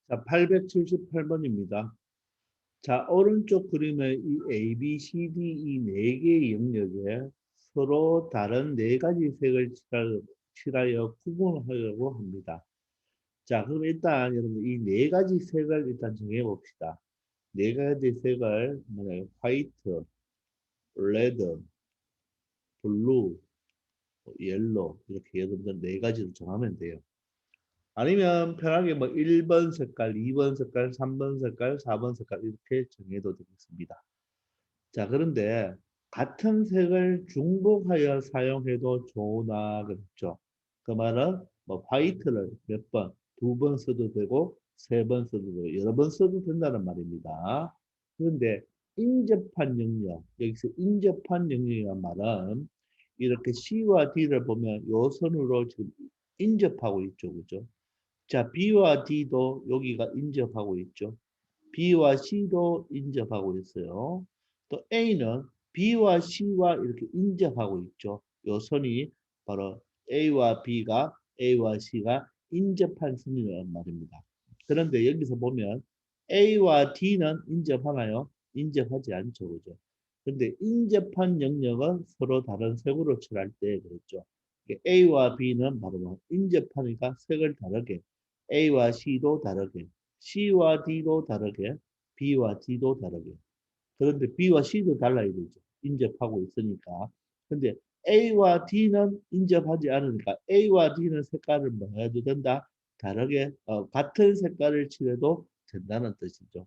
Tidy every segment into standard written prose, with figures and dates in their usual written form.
자, 878번입니다. 자, 오른쪽 그림의 이 A, B, C, D 이 네 개의 영역에 서로 다른 네 가지 색을 칠하여 구분하려고 합니다. 자, 그럼 일단 여러분 이 네 가지 색을 일단 정해 봅시다. 네 가지 색을 뭐냐, 화이트, 레드, 블루, 옐로 이렇게 여러분들 네 가지를 정하면 돼요. 아니면 편하게 뭐 1번 색깔, 2번 색깔, 3번 색깔, 4번 색깔 이렇게 정해도 되겠습니다. 자, 그런데 같은 색을 중복하여 사용해도 좋으나 그렇죠. 그 말은 뭐 화이트를 몇 번, 두 번 써도 되고 세 번 써도 되고 여러 번 써도 된다는 말입니다. 그런데 인접한 영역, 여기서 인접한 영역이란 말은 이렇게 C와 D를 보면 요 선으로 지금 인접하고 있죠. 그죠? 자, B와 D도 여기가 인접하고 있죠. B와 C도 인접하고 있어요. 또 A는 B와 C와 이렇게 인접하고 있죠. 요 선이 바로 A와 C가 인접한 선이라는 말입니다. 그런데 여기서 보면 A와 D는 인접하나요? 인접하지 않죠. 그죠? 근데 인접한 영역은 서로 다른 색으로 칠할 때 그렇죠. A와 B는 바로 인접하니까 색을 다르게 A와 C도 다르게 C와 D도 다르게 B와 D도 다르게 그런데 B와 C도 달라야 되죠. 인접하고 있으니까. 근데 A와 D는 인접하지 않으니까 A와 D는 색깔을 뭐 해도 된다? 다르게 같은 색깔을 칠해도 된다는 뜻이죠.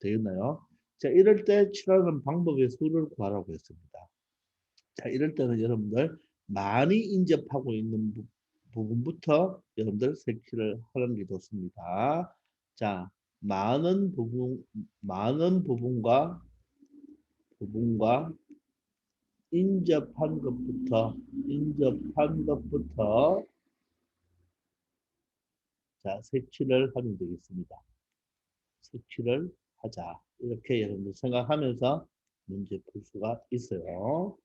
되겠나요? 자, 이럴 때 칠하는 방법의 수를 구하라고 했습니다. 자, 이럴 때는 여러분들 많이 인접하고 있는 부분부터 여러분들 색칠을 하는 게 좋습니다. 자, 많은 부분과 인접한 것부터 자, 색칠을 하면 되겠습니다. 색칠을 하자. 이렇게 여러분들 생각하면서 문제 풀 수가 있어요.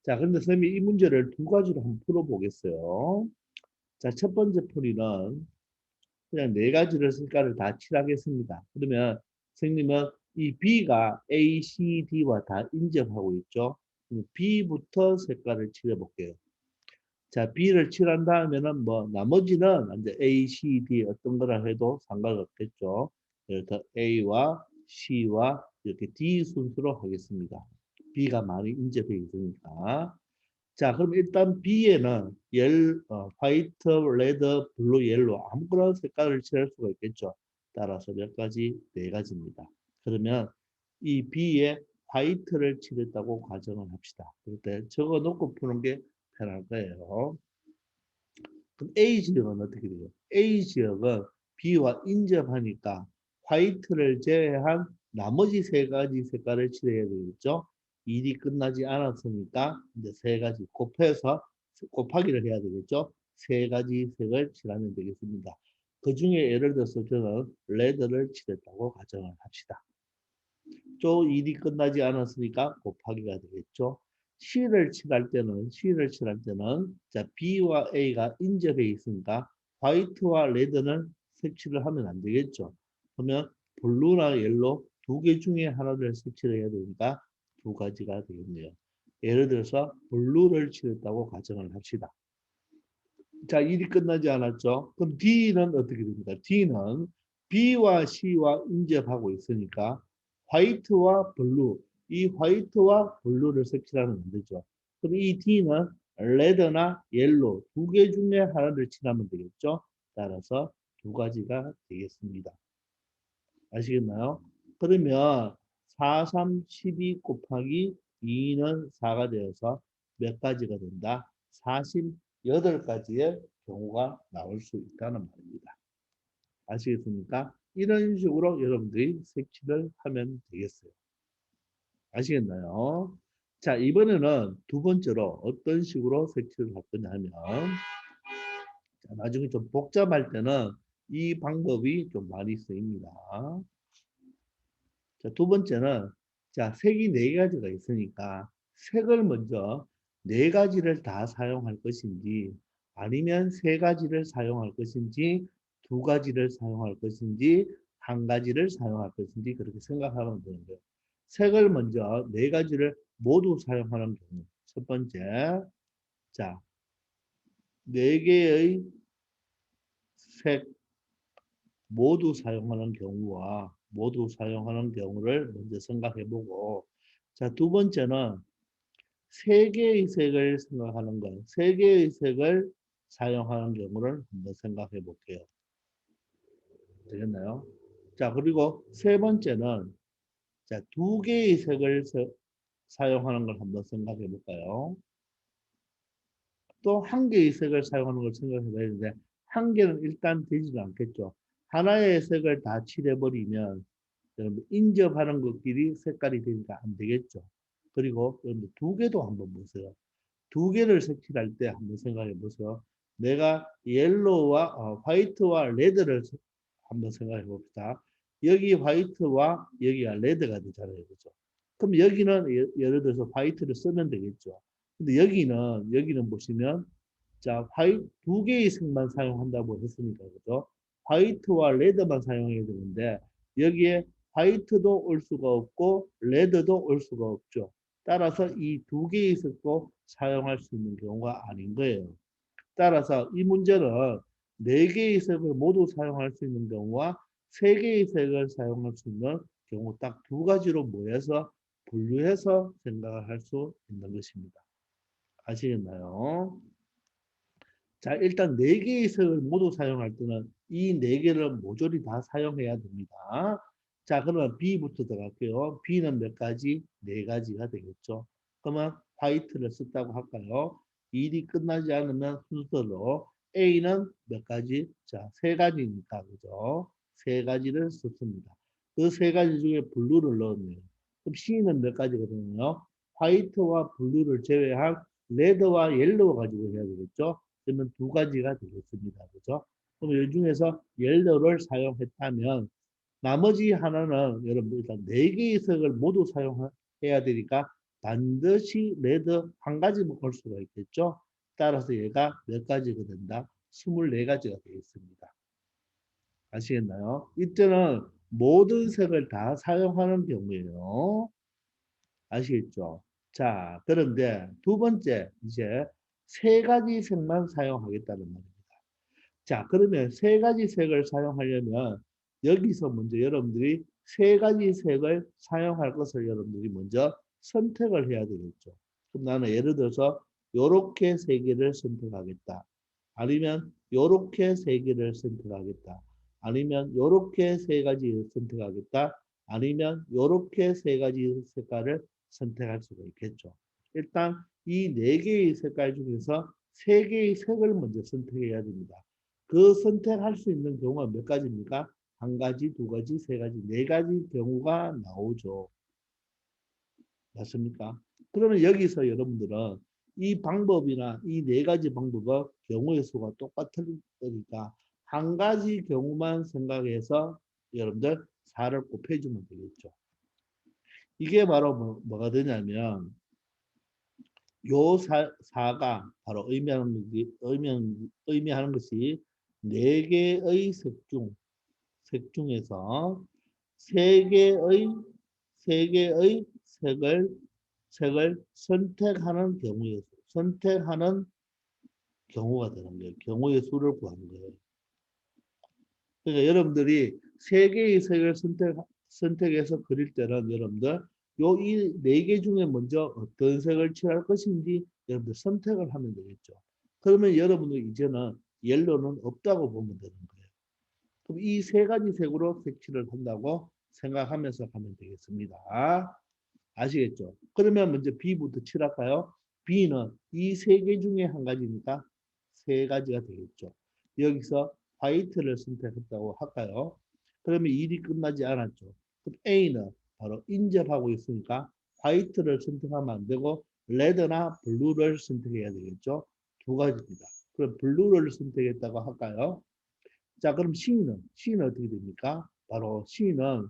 자, 그런데 선생님이 이 문제를 두 가지로 한번 풀어보겠어요. 자, 첫 번째 풀이는 그냥 네 가지를 색깔을 다 칠하겠습니다. 그러면 선생님은 이 B가 A, C, D와 다 인접하고 있죠. B부터 색깔을 칠해볼게요. 자, B를 칠한 다음에는 뭐 나머지는 이제 A, C, D 어떤 거라 해도 상관없겠죠. 예를 들어 A와 C와 이렇게 D 순서로 하겠습니다. B가 많이 인접해 있으니까. 자, 그럼 일단 B에는 화이트, 레드, 블루, 옐로 아무거나 색깔을 칠할 수가 있겠죠. 따라서 몇 가지? 네 가지입니다. 그러면 이 B에 화이트를 칠했다고 가정을 합시다. 그럴 때 적어 놓고 푸는 게 편할 거예요. 그럼 A 지역은 어떻게 돼요? A 지역은 B와 인접하니까 화이트를 제외한 나머지 세 가지 색깔을 칠해야 되겠죠? 일이 끝나지 않았으니까 이제 세 가지 곱해서 곱하기를 해야 되겠죠? 세 가지 색을 칠하면 되겠습니다. 그 중에 예를 들어서 저는 레드를 칠했다고 가정을 합시다. 또 일이 끝나지 않았으니까 곱하기가 되겠죠. C를 칠할 때는 자 B와 A가 인접해 있으니까 화이트와 레드는 색칠을 하면 안 되겠죠. 그러면 블루나 옐로 두 개 중에 하나를 색칠을 해야 되니까 두 가지가 되겠네요. 예를 들어서 블루를 칠했다고 가정을 합시다. 자, 일이 끝나지 않았죠. 그럼 D는 어떻게 됩니까? D는 B와 C와 인접하고 있으니까 화이트와 블루, 이 화이트와 블루를 색칠하면 안 되죠. 그럼 이 D는 레드나 옐로 두 개 중에 하나를 칠하면 되겠죠. 따라서 두 가지가 되겠습니다. 아시겠나요? 그러면 4, 3, 12 곱하기 2는 4가 되어서 몇 가지가 된다? 48가지의 경우가 나올 수 있다는 말입니다. 아시겠습니까? 이런 식으로 여러분들이 색칠을 하면 되겠어요. 아시겠나요? 자, 이번에는 두 번째로 어떤 식으로 색칠을 할 거냐 하면 자, 나중에 좀 복잡할 때는 이 방법이 좀 많이 쓰입니다. 자, 두 번째는 자, 색이 네 가지가 있으니까 색을 먼저 네 가지를 다 사용할 것인지 아니면 세 가지를 사용할 것인지 두 가지를 사용할 것인지 한 가지를 사용할 것인지 그렇게 생각하면 되는 거예요. 색을 먼저 네 가지를 모두 사용하는 경우. 첫 번째, 자, 네 개의 색 모두 사용하는 경우와 모두 사용하는 경우를 먼저 생각해 보고, 자, 두 번째는 세 개의 색을 생각하는 것, 세 개의 색을 사용하는 경우를 한번 생각해 볼게요. 되겠나요? 자, 그리고 세 번째는 자, 두 개의 색을 사용하는 걸 한번 생각해 볼까요? 또 한 개의 색을 사용하는 걸 생각해 봐야 되는데, 한 개는 일단 되지는 않겠죠. 하나의 색을 다 칠해버리면 여러분 인접하는 것끼리 색깔이 되니까 안 되겠죠. 그리고 여러분 두 개도 한번 보세요. 두 개를 색칠할 때 한번 생각해 보세요. 내가 옐로우와 화이트와 레드를 한번 생각해 봅시다. 여기 화이트와 여기가 레드가 되잖아요. 그죠? 그럼 여기는 예를 들어서 화이트를 쓰면 되겠죠. 근데 여기는 보시면 자, 두 개의 색만 사용한다고 했으니까 그죠? 화이트와 레드만 사용해야 되는데 여기에 화이트도 올 수가 없고 레드도 올 수가 없죠. 따라서 이 두 개의 색도 사용할 수 있는 경우가 아닌 거예요. 따라서 이 문제는 네 개의 색을 모두 사용할 수 있는 경우와 세 개의 색을 사용할 수 있는 경우 딱 두 가지로 모여서 분류해서 생각을 할 수 있는 것입니다. 아시겠나요? 자, 일단 네 개의 색을 모두 사용할 때는 이 네 개를 모조리 다 사용해야 됩니다. 자, 그러면 B부터 들어갈게요. B는 몇 가지? 네 가지가 되겠죠. 그러면 화이트를 썼다고 할까요? 일이 끝나지 않으면 순서로 A는 몇 가지? 자, 세 가지니까, 그죠? 세 가지를 썼습니다. 그 세 가지 중에 블루를 넣었네요. 그럼 C는 몇 가지가 되나요? 화이트와 블루를 제외한 레드와 옐로우 가지고 해야 되겠죠? 그러면 두 가지가 되겠습니다. 그죠? 그럼 이 중에서 옐로우를 사용했다면 나머지 하나는 여러분 일단 네 개의 색을 모두 사용해야 되니까 반드시 레드 한 가지만 올 수가 있겠죠? 따라서 얘가 몇 가지가 된다? 24가지가 되겠습니다. 아시겠나요? 이때는 모든 색을 다 사용하는 경우에요. 아시겠죠? 자, 그런데 두 번째, 이제 세 가지 색만 사용하겠다는 말입니다. 자, 그러면 세 가지 색을 사용하려면 여기서 먼저 여러분들이 세 가지 색을 사용할 것을 여러분들이 먼저 선택을 해야 되겠죠. 그럼 나는 예를 들어서 요렇게 세 개를 선택하겠다. 아니면 요렇게 세 개를 선택하겠다. 아니면 요렇게 세 가지 선택하겠다. 아니면 요렇게 세 가지 색깔을 선택할 수가 있겠죠. 일단 이 네 개의 색깔 중에서 세 개의 색을 먼저 선택해야 됩니다. 그 선택할 수 있는 경우가 몇 가지입니까? 한 가지, 두 가지, 세 가지, 네 가지 경우가 나오죠. 맞습니까? 그러면 여기서 여러분들은 이 방법이나 이 네 가지 방법은 경우의 수가 똑같은 거니까 한 가지 경우만 생각해서 여러분들 4를 곱해주면 되겠죠. 이게 바로 뭐가 되냐면 요 4가 바로 의미하는 것이 네 개의 색 중에서 세 개의 색을 선택하는 경우가 되는 거예요. 경우의 수를 구하는 거예요. 그러니까 여러분들이 세 개의 색을 선택해서 그릴 때는 여러분들 요 이 네 개 중에 먼저 어떤 색을 칠할 것인지 여러분들 선택을 하면 되겠죠. 그러면 여러분들 이제는 옐로는 없다고 보면 되는 거예요. 그럼 이 세 가지 색으로 색칠을 한다고 생각하면서 하면 되겠습니다. 아시겠죠? 그러면 먼저 B부터 칠할까요? B는 이 세 개 중에 한 가지니까 세 가지가 되겠죠. 여기서 화이트를 선택했다고 할까요? 그러면 일이 끝나지 않았죠. 그럼 A는 바로 인접하고 있으니까 화이트를 선택하면 안 되고 레드나 블루를 선택해야 되겠죠. 두 가지입니다. 그럼 블루를 선택했다고 할까요? 자, 그럼 C는 어떻게 됩니까? 바로 C는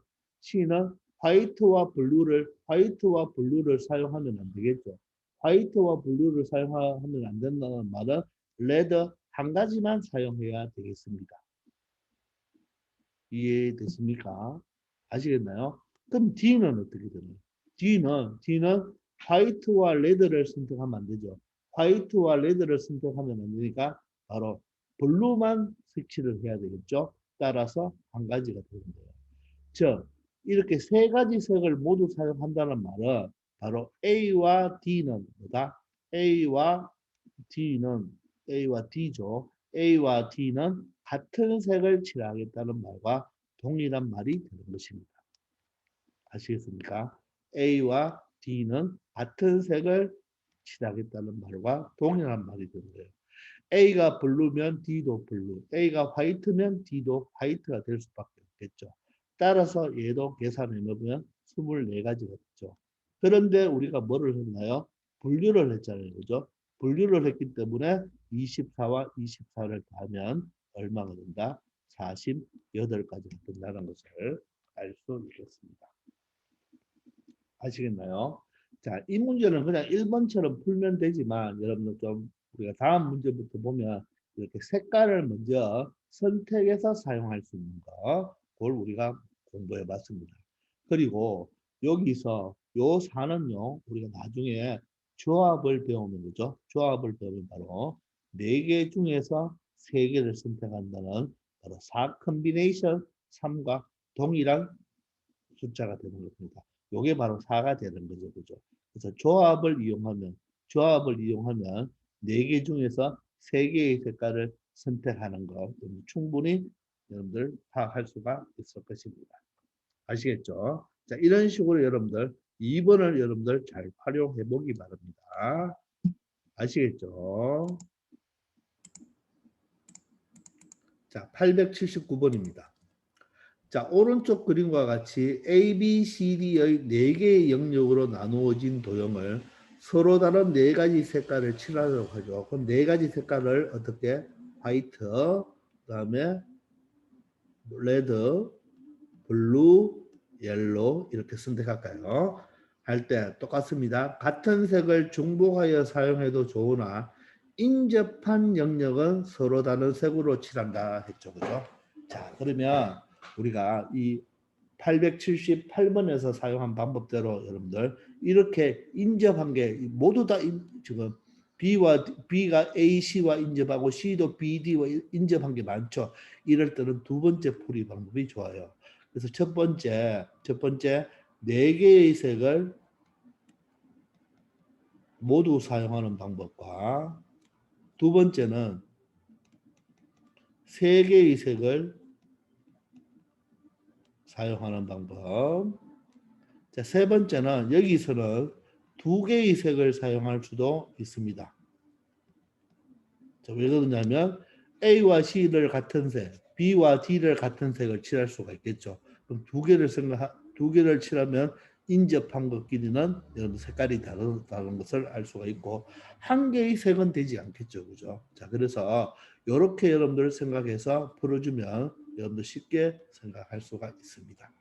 화이트와 블루를 사용하면 안 되겠죠. 화이트와 블루를 사용하면 안 된다는 말은 레드 한 가지만 사용해야 되겠습니다. 이해되십니까? 아시겠나요? 그럼 D는 어떻게 되나요? D는 화이트와 레드를 선택하면 안 되죠. 화이트와 레드를 선택하면 안 되니까 바로 블루만 색칠을 해야 되겠죠. 따라서 한 가지가 되는 거예요. 즉 이렇게 세 가지 색을 모두 사용한다는 말은 바로 A와 D는 뭐다? A와 D는 A와 D죠. A와 D는 같은 색을 칠하겠다는 말과 동일한 말이 되는 것입니다. 아시겠습니까? A와 D는 같은 색을 칠하겠다는 말과 동일한 말이 되는 거예요. A가 블루면 D도 블루, A가 화이트면 D도 화이트가 될 수밖에 없겠죠. 따라서 얘도 계산해보면 24가지가 됐죠. 그런데 우리가 뭐를 했나요? 분류를 했잖아요. 그죠? 분류를 했기 때문에 24와 24를 더하면 얼마가 된다? 48가지가 된다는 것을 알 수 있겠습니다. 아시겠나요? 자, 이 문제는 그냥 1번처럼 풀면 되지만 여러분들 좀 우리가 다음 문제부터 보면 이렇게 색깔을 먼저 선택해서 사용할 수 있는 거 그걸 우리가 공부해 봤습니다. 그리고 여기서 요 사는요 우리가 나중에 조합을 배우는 거죠. 조합을 배우면 바로 4개 중에서 3개를 선택한다는 바로 4 컨비네이션 3과 동일한 숫자가 되는 겁니다. 요게 바로 4가 되는 거죠. 그죠? 그래서 조합을 이용하면 4개 중에서 3개의 색깔을 선택하는 거 충분히 여러분들 파악할 수가 있을 것입니다. 아시겠죠? 자, 이런 식으로 여러분들 2번을 여러분들 잘 활용해 보기 바랍니다. 아시겠죠? 자, 879번입니다. 자, 오른쪽 그림과 같이 A, B, C, D의 4개의 영역으로 나누어진 도형을 서로 다른 4가지 색깔을 칠하도록 하죠. 그럼 4가지 색깔을 어떻게? 화이트, 그 다음에 레드, 블루, 옐로 이렇게 선택할까요? 할 때 똑같습니다. 같은 색을 중복하여 사용해도 좋으나 인접한 영역은 서로 다른 색으로 칠한다 했죠. 그죠? 자, 그러면 우리가 이 878번에서 사용한 방법대로 여러분들 이렇게 인접한 게 모두 다 지금 B가 A, C와 인접하고 C도 B, D와 인접한 게 많죠. 이럴 때는 두 번째 풀이 방법이 좋아요. 그래서 첫 번째 4개의 색을 모두 사용하는 방법과 두 번째는 3개의 색을 사용하는 방법. 자, 세 번째는 여기서는 2개의 색을 사용할 수도 있습니다. 자, 왜 그러냐면 A와 C를 같은 색, B와 D를 같은 색을 칠할 수가 있겠죠. 그럼 2개를 칠하면 인접한 것끼리는 여러분 색깔이 다른 것을 알 수가 있고 한 개의 색은 되지 않겠죠. 그죠? 자, 그래서 이렇게 여러분들 생각해서 풀어주면 여러분들 쉽게 생각할 수가 있습니다.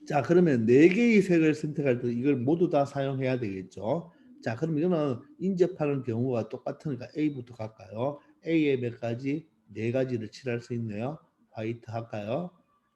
자, 그러면 4개의 색을 선택할 때 이걸 모두 다 사용해야 되겠죠. 자, 그럼 이거는 인접하는 경우가 똑같으니까 A부터 갈까요? A에 몇 가지? 4가지를 칠할 수 있네요. 화이트 할까요?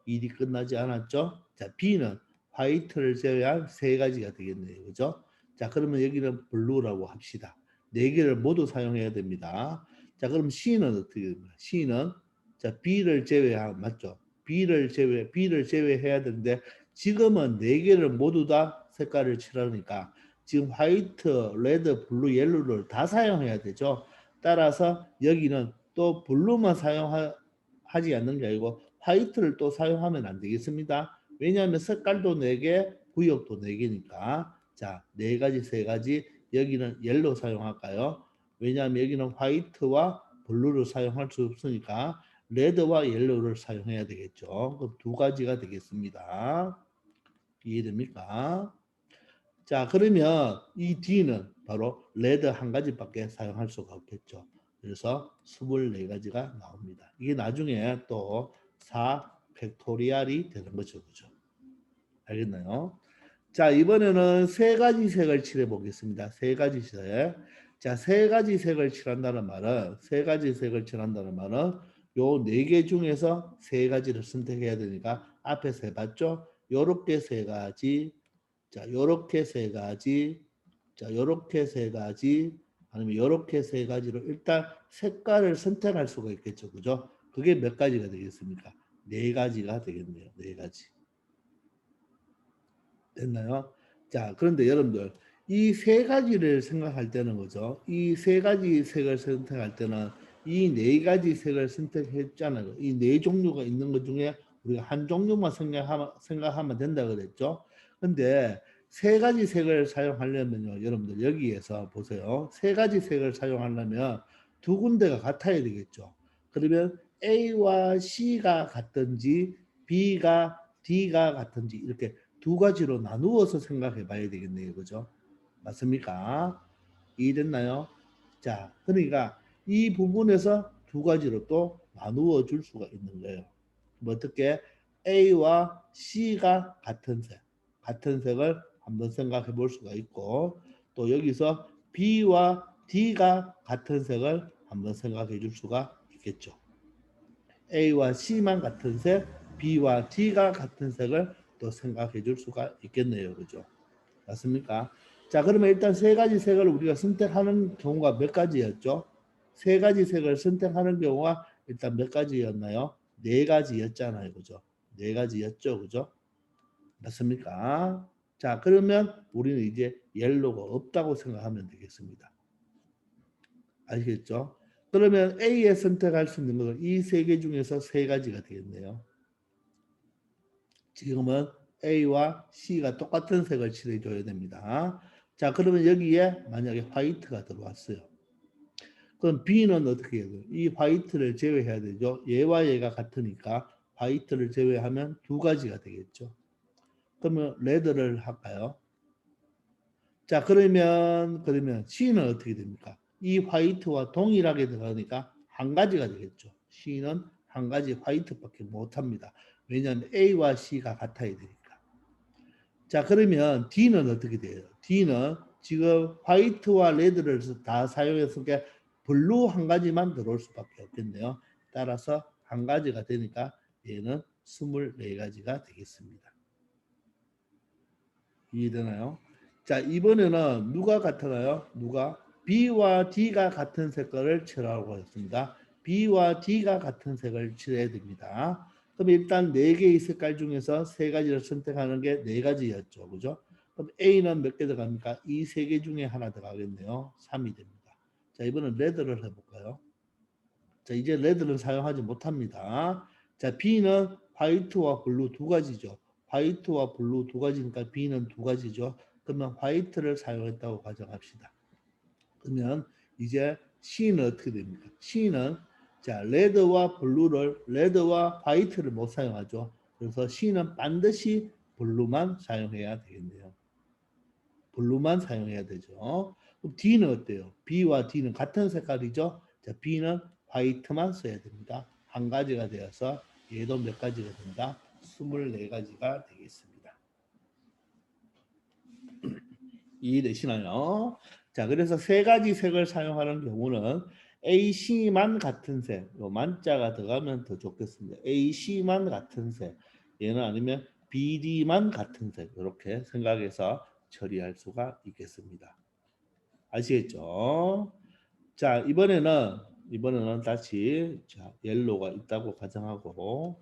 일이 끝나지 않았죠? 자, B는 화이트를 제외한 3가지가 되겠네요. 그죠? 자, 그러면 여기는 블루라고 합시다. 4개를 모두 사용해야 됩니다. 자, 그럼 C는 어떻게 됩니까? C는 자, B를 제외한 맞죠? B를 제외해야 되는데 지금은 4개를 모두 다 색깔을 칠하니까 지금 화이트, 레드, 블루, 옐로를 다 사용해야 되죠. 따라서 여기는 또 블루만 사용하지 않는 게 아니고 화이트를 또 사용하면 안 되겠습니다. 왜냐하면 색깔도 4개, 구역도 4개니까. 자, 4가지, 3가지. 여기는 옐로 사용할까요? 왜냐하면 여기는 화이트와 블루를 사용할 수 없으니까 레드와 옐로우를 사용해야 되겠죠. 그럼 2가지가 되겠습니다. 이해됩니까? 자, 그러면 이 D는 바로 레드 한 가지밖에 사용할 수가 없겠죠. 그래서 24가지가 나옵니다. 이게 나중에 또 4 팩토리얼이 되는 거죠. 그죠? 알겠나요? 자, 이번에는 3가지 색을 칠해 보겠습니다. 3가지 색. 자, 3가지 색을 칠한다는 말은 3가지 색을 칠한다는 말은 요 네 개 중에서 세 가지를 선택해야 되니까 앞에서 해봤죠? 요렇게 세 가지, 자, 요렇게 세 가지, 자, 요렇게 세 가지, 아니면 요렇게 세 가지로 일단 색깔을 선택할 수가 있겠죠. 그죠? 그게 몇 가지가 되겠습니까? 네 가지가 되겠네요. 네 가지. 됐나요? 자, 그런데 여러분들 이 세 가지를 생각할 때는 그죠? 이 세 가지 색을 선택할 때는 이 네 가지 색을 선택했잖아요. 이 네 종류가 있는 것 중에 우리가 한 종류만 생각하면 된다 그랬죠? 근데 세 가지 색을 사용하려면요, 여러분들 여기에서 보세요. 세 가지 색을 사용하려면 두 군데가 같아야 되겠죠. 그러면 A와 C가 같든지 B가 D가 같든지 이렇게 두 가지로 나누어서 생각해 봐야 되겠네요. 그죠? 맞습니까? 이해됐나요? 자, 그러니까 이 부분에서 두 가지로 또 나누어 줄 수가 있는 거예요. 뭐 어떻게 A와 C가 같은 색을 한번 생각해 볼 수가 있고 또 여기서 B와 D가 같은 색을 한번 생각해 줄 수가 있겠죠. A와 C만 같은 색, B와 D가 같은 색을 또 생각해 줄 수가 있겠네요. 그죠? 맞습니까? 자, 그러면 일단 세 가지 색을 우리가 선택하는 경우가 몇 가지였죠? 세 가지 색을 선택하는 경우가 일단 몇 가지였나요? 네 가지였잖아요. 그죠? 네 가지였죠. 그죠? 맞습니까? 자, 그러면 우리는 이제 옐로우가 없다고 생각하면 되겠습니다. 아시겠죠? 그러면 A에 선택할 수 있는 것은 이 세 개 중에서 세 가지가 되겠네요. 지금은 A와 C가 똑같은 색을 칠해줘야 됩니다. 자, 그러면 여기에 만약에 화이트가 들어왔어요. 그럼 B는 어떻게 해야 돼요? 이 화이트를 제외해야 되죠. 얘와 얘가 같으니까 화이트를 제외하면 두 가지가 되겠죠. 그러면 레드를 할까요? 자, 그러면 C는 어떻게 됩니까? 이 화이트와 동일하게 들어가니까 한 가지가 되겠죠. C는 한 가지 화이트밖에 못합니다. 왜냐하면 A와 C가 같아야 되니까. 자, 그러면 D는 어떻게 돼요? D는 지금 화이트와 레드를 다 사용해서 블루 한 가지만 들어올 수밖에 없겠네요. 따라서 한 가지가 되니까 얘는 24가지가 되겠습니다. 이해되나요? 자, 이번에는 누가 같아요? 누가? B와 D가 같은 색깔을 칠하라고 했습니다. B와 D가 같은 색을 칠해야 됩니다. 그럼 일단 네 개의 색깔 중에서 세 가지를 선택하는 게 네 가지였죠. 그죠? 그럼 A는 몇 개 들어갑니까? 이 세 개 중에 하나 들어가겠네요. 3이 됩니다. 자, 이번엔 레드를 해볼까요? 자, 이제 레드는 사용하지 못합니다. 자, B는 화이트와 블루 두 가지죠. 화이트와 블루 두 가지니까 B는 두 가지죠. 그러면 화이트를 사용했다고 가정합시다. 그러면 이제 C는 어떻게 됩니까? C는 자, 레드와 화이트를 못 사용하죠. 그래서 C는 반드시 블루만 사용해야 되겠네요. 블루만 사용해야 되죠. 그럼 D는 어때요? B와 D는 같은 색깔이죠. 자, B는 화이트만 써야 됩니다. 한 가지가 되어서 얘도 몇 가지가 된다? 24가지가 되겠습니다. 이해되시나요? 자, 그래서 세 가지 색을 사용하는 경우는 AC만 같은 색, 요 만자가 들어가면 더 좋겠습니다. AC만 같은 색, 얘는 아니면 BD만 같은 색, 이렇게 생각해서 처리할 수가 있겠습니다. 아시겠죠? 자, 이번에는 다시 자, 옐로우가 있다고 가정하고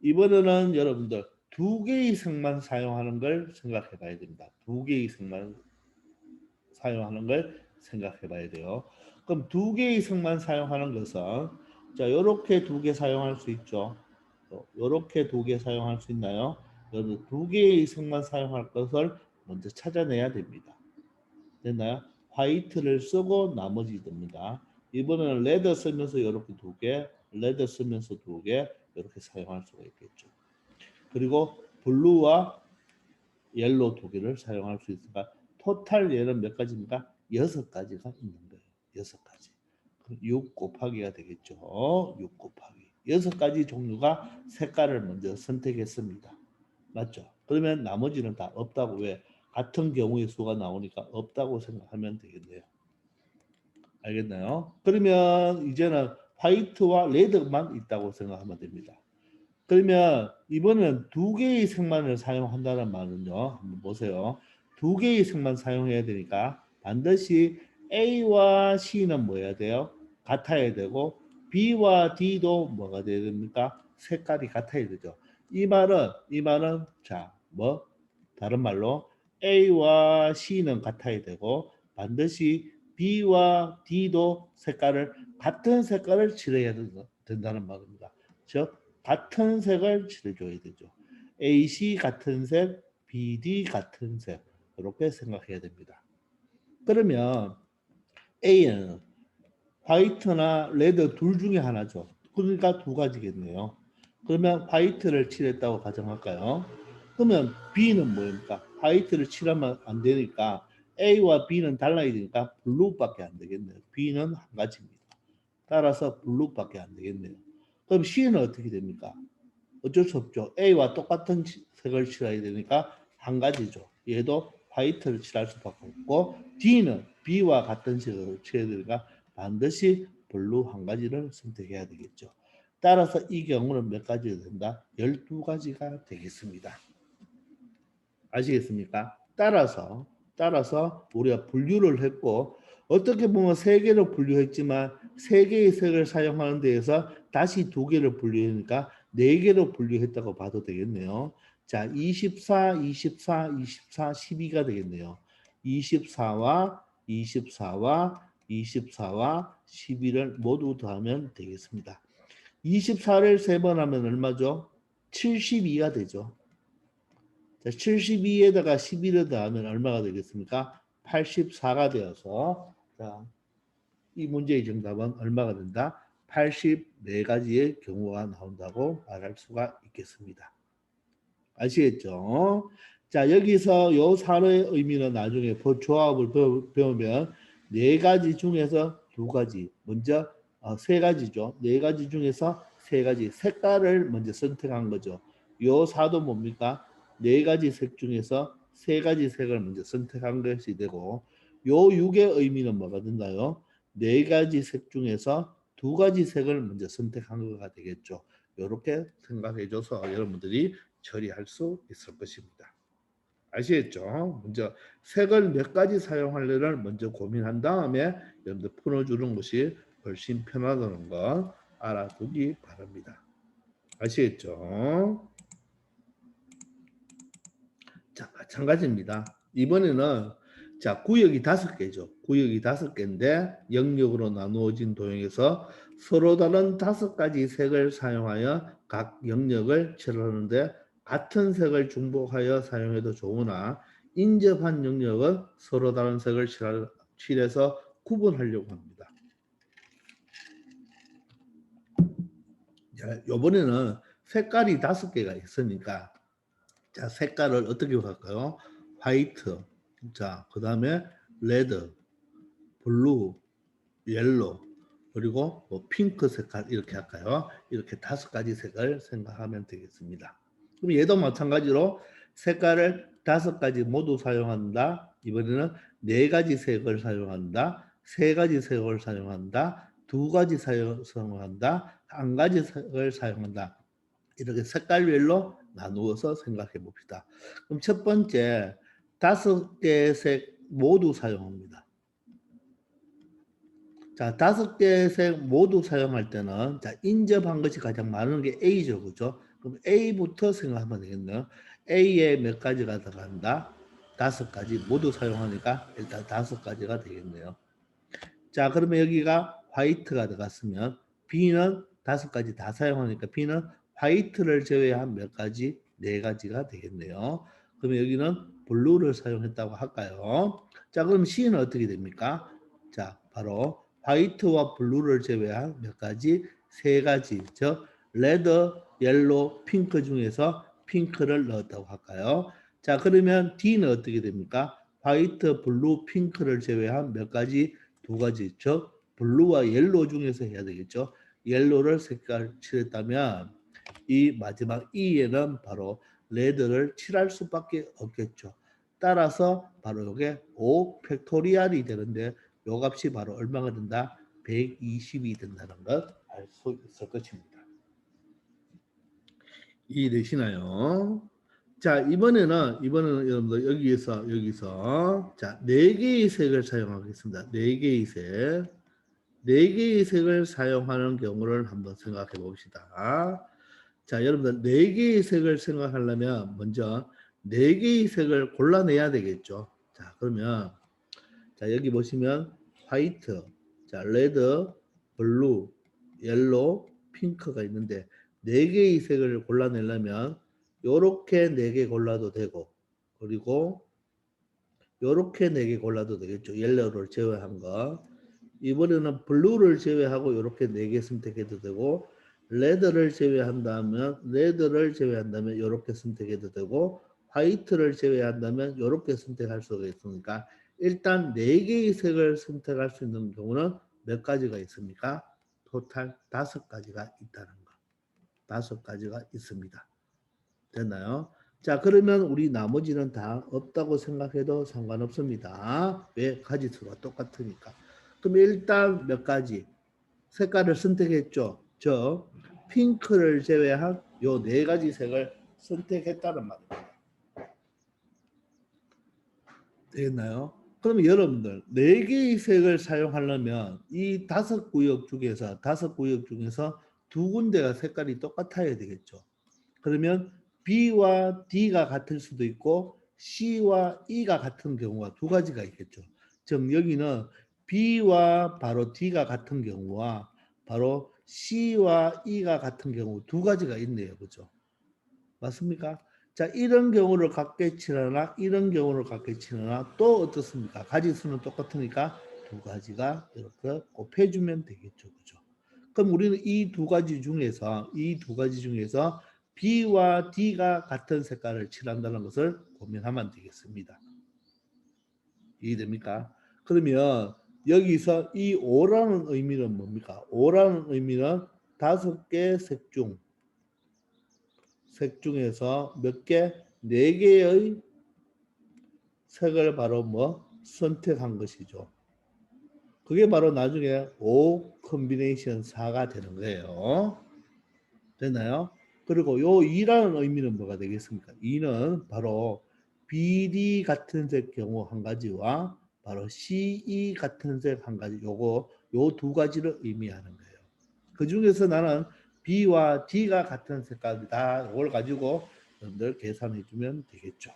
이번에는 여러분들 두 개의 색만 사용하는 걸 생각해 봐야 됩니다. 두 개의 색만 사용하는 걸 생각해 봐야 돼요. 그럼 두 개의 색만 사용하는 것은 자, 요렇게 두 개 사용할 수 있죠. 요렇게 두 개 사용할 수 있나요? 여러분 두 개의 색만 사용할 것을 먼저 찾아내야 됩니다. 됐나요? 화이트를 쓰고 나머지 됩니다. 이번에는 레드 쓰면서 이렇게 두 개, 레드 쓰면서 두 개, 이렇게 사용할 수가 있겠죠. 그리고 블루와 옐로 두 개를 사용할 수 있으니까 토탈 얘는 몇 가지입니까? 6가지가 있는 거예요. 6가지. 6 곱하기가 되겠죠. 6 곱하기. 6가지 종류가 색깔을 먼저 선택했습니다. 맞죠? 그러면 나머지는 다 없다고 왜? 같은 경우의 수가 나오니까 없다고 생각하면 되겠네요. 알겠나요? 그러면 이제는 화이트와 레드만 있다고 생각하면 됩니다. 그러면 이번엔 두 개의 색만을 사용한다는 말은요. 한번 보세요. 두 개의 색만 사용해야 되니까 반드시 A와 C는 뭐 해야 돼요? 같아야 되고 B와 D도 뭐가 돼야 됩니까? 색깔이 같아야 되죠. 이 말은 자, 뭐 다른 말로 A와 C는 같아야 되고 반드시 B와 D도 같은 색깔을 칠해야 된다는 말입니다. 즉 같은 색을 칠해줘야 되죠. AC 같은 색, BD 같은 색 이렇게 생각해야 됩니다. 그러면 A는 화이트나 레드 둘 중에 하나죠. 그러니까 두 가지겠네요. 그러면 화이트를 칠했다고 가정할까요? 그러면 B는 뭐입니까? 화이트를 칠하면 안 되니까 A와 B는 달라야 되니까 블루밖에 안 되겠네요. B는 한 가지입니다. 따라서 블루밖에 안 되겠네요. 그럼 C는 어떻게 됩니까? 어쩔 수 없죠. A와 똑같은 색을 칠해야 되니까 한 가지죠. 얘도 화이트를 칠할 수밖에 없고 D는 B와 같은 색을 칠해야 되니까 반드시 블루 한 가지를 선택해야 되겠죠. 따라서 이 경우는 몇 가지가 된다? 12가지가 되겠습니다. 아시겠습니까? 따라서 우리가 분류를 했고 어떻게 보면 세 개를 분류했지만 세 개의 색을 사용하는 데에서 다시 두 개를 분류하니까 네 개로 분류했다고 봐도 되겠네요. 자, 24, 24, 24, 12가 되겠네요. 24와 24와 24와 12를 모두 더하면 되겠습니다. 24를 세 번 하면 얼마죠? 72가 되죠. 72에다가 11을 더하면 얼마가 되겠습니까? 84가 되어서 자, 이 문제의 정답은 얼마가 된다? 84가지의 경우가 나온다고 말할 수가 있겠습니다. 아시겠죠? 자, 여기서 요 사례의 의미는 나중에 조합을 배우면 네 가지 중에서 두 가지, 먼저 세 가지죠. 네 가지 중에서 세 가지 색깔을 먼저 선택한 거죠. 요 사도 뭡니까? 네 가지 색 중에서 세 가지 색을 먼저 선택한 것이 되고 요 6의 의미는 뭐가 된가요? 네 가지 색 중에서 두 가지 색을 먼저 선택한 거가 되겠죠. 이렇게 생각해줘서 여러분들이 처리할 수 있을 것입니다. 아시겠죠? 먼저 색을 몇 가지 사용할래를 먼저 고민한 다음에 여러분들 풀어주는 것이 훨씬 편하다는 거 알아두기 바랍니다. 아시겠죠? 자, 마찬가지입니다. 이번에는 자, 구역이 5개죠. 구역이 5개인데 영역으로 나누어진 도형에서 서로 다른 5가지 색을 사용하여 각 영역을 칠하는데 같은 색을 중복하여 사용해도 좋으나 인접한 영역은 서로 다른 색을 칠해서 구분하려고 합니다. 자, 이번에는 색깔이 5개가 있으니까 자, 색깔을 어떻게 할까요? 화이트, 자, 그 다음에 레드, 블루, 옐로, 그리고 뭐 핑크 색깔 이렇게 할까요? 이렇게 5가지 색을 생각하면 되겠습니다. 그럼 얘도 마찬가지로 색깔을 5가지 모두 사용한다. 이번에는 4가지 색을 사용한다. 3가지 색을 사용한다. 2가지 사용한다. 1가지 색을 사용한다. 이렇게 색깔별로 나누어서 생각해 봅시다. 그럼 첫 번째 5개의 색 모두 사용합니다. 자, 5개의 색 모두 사용할 때는 자, 인접한 것이 가장 많은 게 A죠. 그죠? 그럼 A부터 생각하면 되겠네요. A에 몇 가지가 들어간다? 5가지 모두 사용하니까 일단 5가지가 되겠네요. 자, 그러면 여기가 화이트가 들어갔으면 B는 5가지 다 사용하니까 B는 화이트를 제외한 몇 가지? 4가지가 되겠네요. 그러면 여기는 블루를 사용했다고 할까요? 자, 그럼 C는 어떻게 됩니까? 자, 바로 화이트와 블루를 제외한 몇 가지? 3가지. 즉, 레드, 옐로, 핑크 중에서 핑크를 넣었다고 할까요? 자, 그러면 D는 어떻게 됩니까? 화이트, 블루, 핑크를 제외한 몇 가지? 2가지. 즉, 블루와 옐로 중에서 해야 되겠죠. 옐로를 색깔 칠했다면 이 마지막 E에는 바로 레드를 칠할 수밖에 없겠죠. 따라서 바로 이게 5 팩토리얼이 되는데 요 값이 바로 얼마가 된다? 120이 된다는 것 알 수 있을 것입니다. 이해되시나요? 자, 이번에는 여러분들 여기서 자, 4개의 색을 사용하겠습니다. 4개의 색. 4개의 색을 사용하는 경우를 한번 생각해 봅시다. 자, 여러분들 4개의 색을 생각하려면 먼저 4개의 색을 골라내야 되겠죠. 자, 그러면 자, 여기 보시면 화이트, 자, 레드, 블루, 옐로우, 핑크가 있는데 4개의 색을 골라내려면 요렇게 4개 골라도 되고 그리고 요렇게 4개 골라도 되겠죠. 옐로우를 제외한 거. 이번에는 블루를 제외하고 이렇게 4개 선택해도 되고 레드를 제외한다면 이렇게 선택해도 되고 화이트를 제외한다면 이렇게 선택할 수가 있으니까 일단 4개의 색을 선택할 수 있는 경우는 몇 가지가 있습니까? 토탈 5가지가 있다는 거. 5가지가 있습니다. 됐나요? 자, 그러면 우리 나머지는 다 없다고 생각해도 상관없습니다. 왜? 가지수가 똑같으니까. 그럼 일단 몇 가지 색깔을 선택했죠. 저 핑크를 제외한 요 4가지 색을 선택했다는 말입니다. 됐나요? 그러면 여러분들 4개의 색을 사용하려면 이 5구역 중에서 2군데가 색깔이 똑같아야 되겠죠. 그러면 B와 D가 같을 수도 있고 C와 E가 같은 경우가 2가지가 있겠죠. 즉 여기는 B와 바로 D가 같은 경우와 바로 C와 E가 같은 경우 2가지가 있네요. 그죠? 맞습니까? 자, 이런 경우를 같게 치거나 이런 경우를 같게 치거나 또 어떻습니까? 가지수는 똑같으니까 2가지가 이렇게 곱해주면 되겠죠. 그죠? 그럼 우리는 이 2가지 중에서 B와 D가 같은 색깔을 칠한다는 것을 고민하면 되겠습니다. 이해됩니까? 그러면 여기서 이 5라는 의미는 뭡니까? 5라는 의미는 5개 색 중에서 몇 개? 4개의 색을 바로 선택한 것이죠. 그게 바로 나중에 5 컨비네이션 4가 되는 거예요. 됐나요? 그리고 요 2라는 의미는 뭐가 되겠습니까? 2는 바로 BD 같은 색 경우 한 가지와 바로 CE 같은 색 한 가지 요 2가지를 의미하는 거예요. 그 중에서 나는 B와 D가 같은 색깔이다. 이걸 가지고 여러분들 계산해 주면 되겠죠.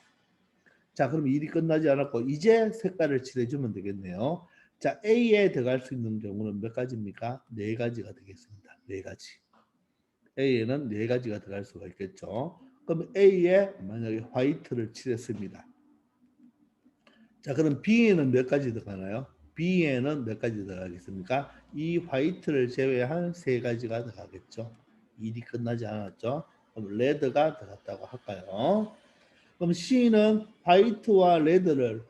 자, 그럼 일이 끝나지 않았고 이제 색깔을 칠해주면 되겠네요. 자, A에 들어갈 수 있는 경우는 몇 가지입니까? 4가지가 되겠습니다. 4가지. A에는 4가지가 들어갈 수가 있겠죠. 그럼 A에 만약에 화이트를 칠했습니다. 자, 그럼 B에는 몇 가지 들어가나요? B에는 몇 가지 들어가겠습니까? 이 화이트를 제외한 3가지가 들어가겠죠. 일이 끝나지 않았죠. 그럼 레드가 들어갔다고 할까요? 그럼 C는 화이트와 레드를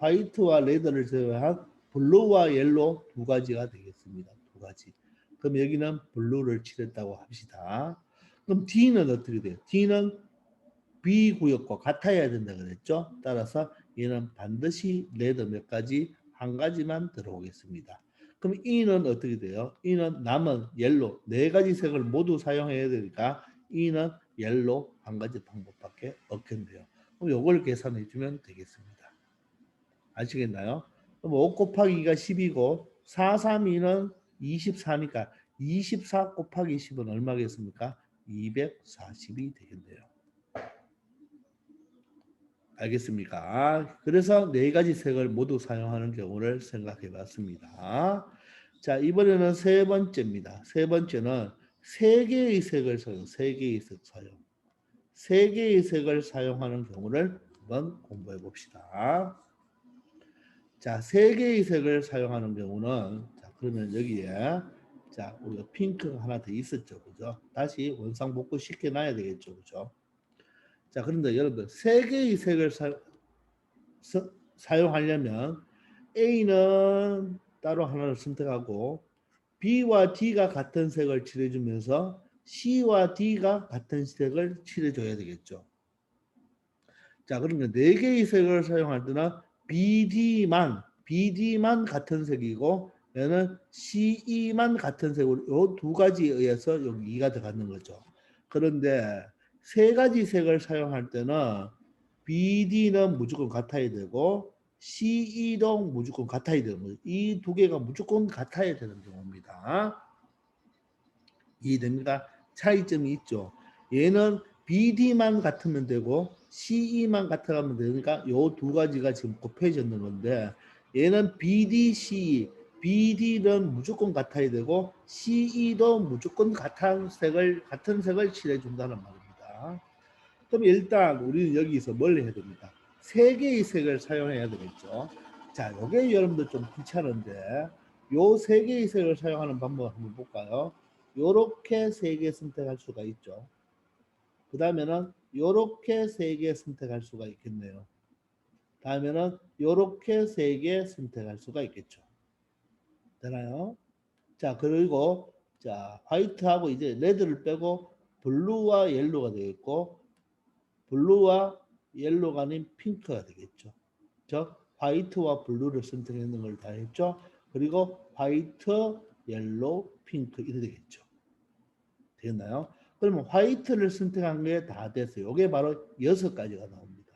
제외한 블루와 옐로우 2가지가 되겠습니다. 2가지. 그럼 여기는 블루를 칠했다고 합시다. 그럼 D는 어떻게 돼요? D는 B 구역과 같아야 된다 그랬죠. 따라서 얘는 반드시 레드 몇 가지 한 가지만 들어오겠습니다. 그럼 E는 어떻게 돼요? E는 남은 옐로 4가지 색을 모두 사용해야 되니까 E는 옐로 한 가지 방법밖에 없겠네요. 그럼 요걸 계산해 주면 되겠습니다. 아시겠나요? 그럼 5 곱하기 2가 10이고 4, 3, 2는 24니까 24 곱하기 10은 얼마겠습니까? 240이 되겠네요. 알겠습니까? 그래서 4가지 색을 모두 사용하는 경우를 생각해 봤습니다. 자, 이번에는 3번째입니다. 3번째는 3개의 색을 사용, 3개의 색 사용. 3개의 색을 사용하는 경우를 한번 공부해 봅시다. 자, 3개의 색을 사용하는 경우는 자, 그러면 여기에 자, 우리가 핑크가 하나 더 있었죠. 그죠? 다시 원상 복구 시켜 놔야 되겠죠. 그죠? 자, 그런데 여러분 3개의 색을 사용하려면 A는 따로 하나를 선택하고 B와 D가 같은 색을 칠해주면서 C와 D가 같은 색을 칠해줘야 되겠죠. 자, 그러면 4개의 색을 사용할 때는 BD만 같은 색이고 얘는 CE만 같은 색으로 요 두 가지에 의해서 여기 2가 들어가는 거죠. 그런데 세 가지 색을 사용할 때는 BD는 무조건 같아야 되고 CE도 무조건 같아야 되는 거죠. 이 두 개가 무조건 같아야 되는 경우입니다. 이해됩니까? 차이점이 있죠. 얘는 BD만 같으면 되고 CE만 같아가면 되니까 요 두 가지가 지금 곱해졌는 건데 얘는 BD, CE, BD는 무조건 같아야 되고 CE도 무조건 같은 색을 칠해 준다는 말입니다. 그럼 일단 우리는 여기서 뭘 해야 됩니까? 세 개의 색을 사용해야 되겠죠. 자, 요게 여러분들 좀 귀찮은데 요 세 개의 색을 사용하는 방법을 한번 볼까요? 요렇게 세 개 선택할 수가 있죠. 그 다음에는 요렇게 세 개 선택할 수가 있겠네요. 다음에는 요렇게 세 개 선택할 수가 있겠죠. 되나요? 자, 그리고 자, 화이트하고 이제 레드를 빼고 블루와 옐로우가 되겠고 블루와 옐로우가 아닌 핑크가 되겠죠. 즉 화이트와 블루를 선택하는 걸 다 했죠. 그리고 화이트, 옐로우, 핑크 이렇게 되겠죠. 되겠나요? 그러면 화이트를 선택한 게 다 됐어요. 이게 바로 6가지가 나옵니다.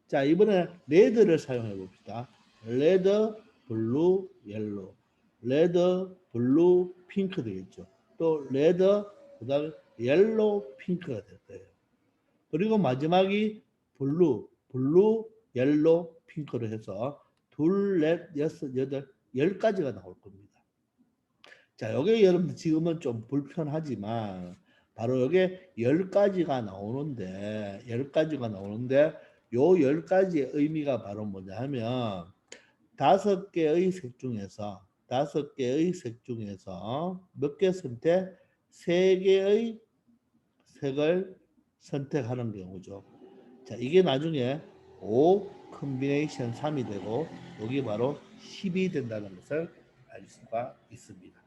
자, 이번에 레드를 사용해 봅시다. 레드, 블루, 옐로우. 레드, 블루, 핑크 되겠죠. 또 레드, 그다음에 옐로우, 핑크가 될 거예요. 그리고 마지막이 블루, 옐로우, 핑크로 해서 둘, 넷, 여섯, 여덟, 10가지가 나올 겁니다. 자, 요게 여러분들 지금은 좀 불편하지만 바로 요게 10가지가 나오는데 10가지가 나오는데 요 10가지의 의미가 바로 뭐냐 하면 5개의 색 중에서 5개의 색 중에서 몇 개 선택? 3개의 색을 선택하는 경우죠. 자, 이게 나중에 5 컨비네이션 3이 되고 여기 바로 10이 된다는 것을 알 수가 있습니다.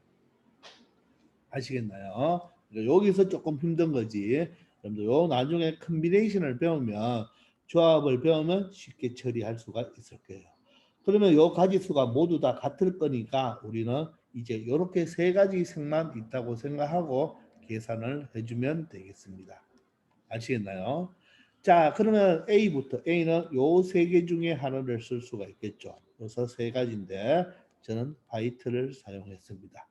아시겠나요? 여기서 조금 힘든 거지. 여러분들 요 나중에 컨비네이션을 배우면 조합을 배우면 쉽게 처리할 수가 있을 거예요. 그러면 요 가지수가 모두 다 같을 거니까 우리는 이제 이렇게 세 가지 색만 있다고 생각하고 계산을 해주면 되겠습니다. 아시겠나요? 자, 그러면 A부터 A는 요 세 개 중에 하나를 쓸 수가 있겠죠. 그래서 세 가지인데 저는 화이트를 사용했습니다.